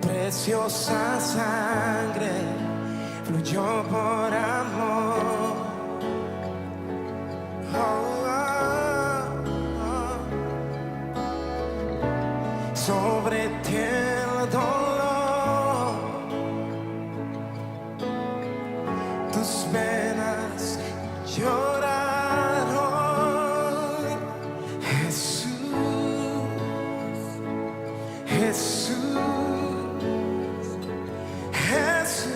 [SPEAKER 3] preciosa sangre fluyó por amor. Sobre ti el dolor, tus penas lloraron. Jesús, Jesús, Jesús,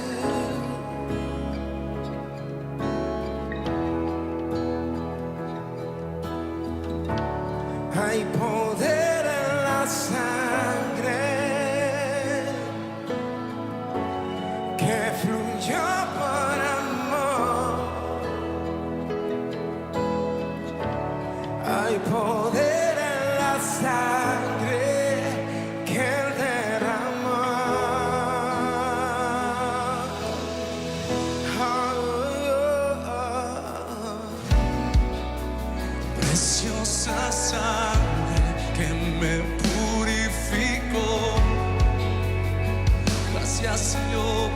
[SPEAKER 3] expiación.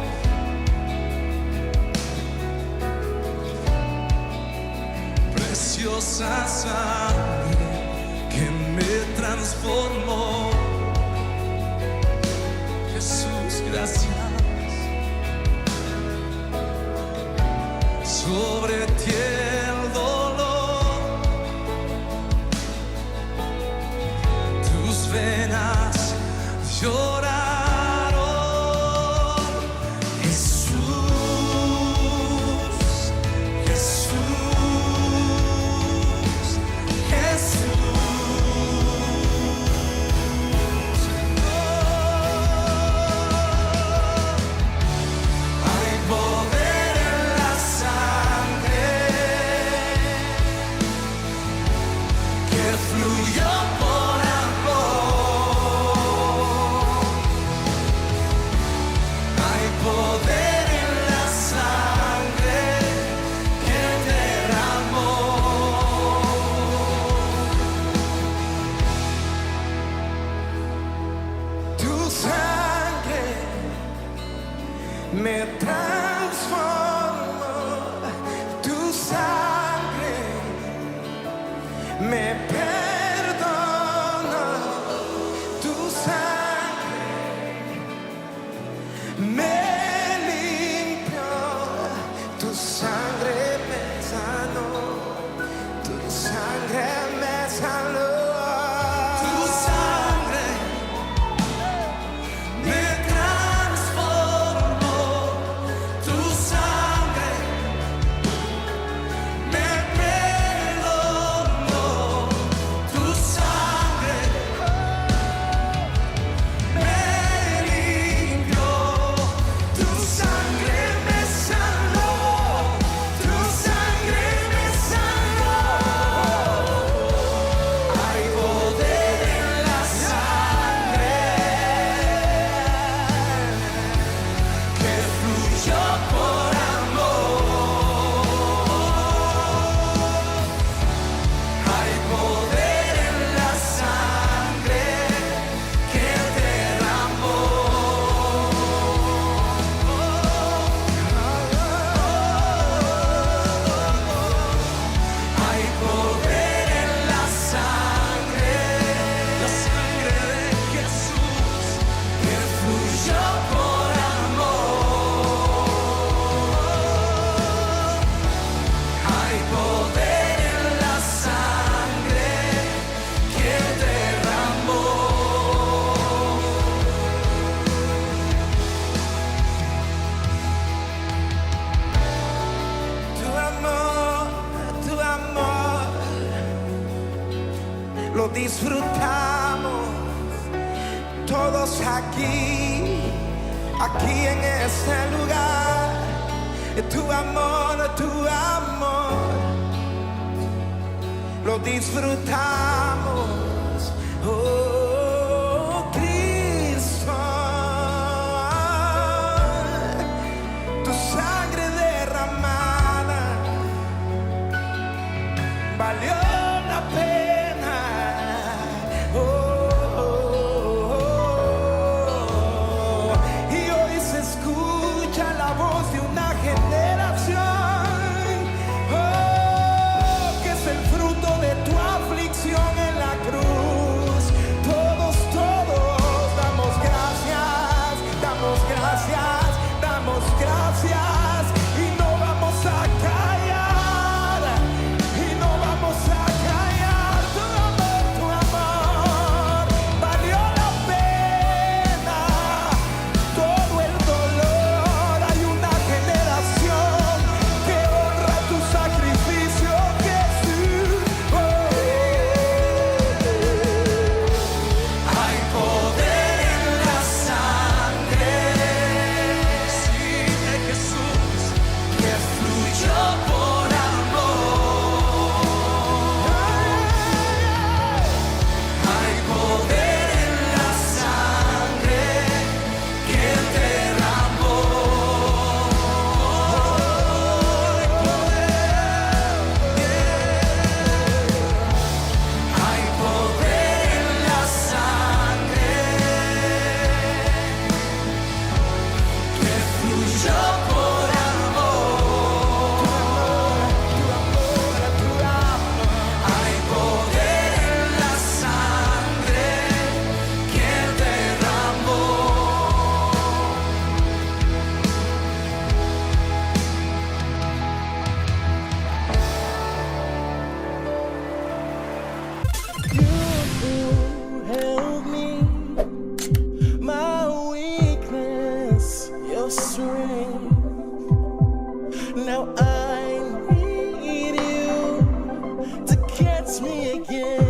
[SPEAKER 3] Preciosa sangre que me transformó. Jesús, gracias. Sobre ti el dolor, tus venas lloraron. Jesús, Jesús, Jesús. Hay poder en la sangre que fluyó por amor. Hay poder en la sangre que derramó. Tu sangre me transformó, tu sangre me perdonó, tu sangre me limpió, tu sangre me sanó, tu sangre me sanó, tu sangre me transformó, tu sangre me perdonó, tu sangre me limpió, tu sangre me sanó, tu sangre me sanó. Hay poder en la sangre que fluyó por amor. Hay poder en la sangre que derramó. Hay poder en la sangre de Jesús que fluyó por amor. Hay poder en la sangre que derramó. Tu amor, lo disfrutamos todos aquí en este lugar. Tu amor, lo disfrutamos. Oh, Cristo, tu sangre derramada valió la pena. Oh, oh, oh. Y hoy se escucha la voz de una generación, oh, que es el fruto de tu aflicción en la begin.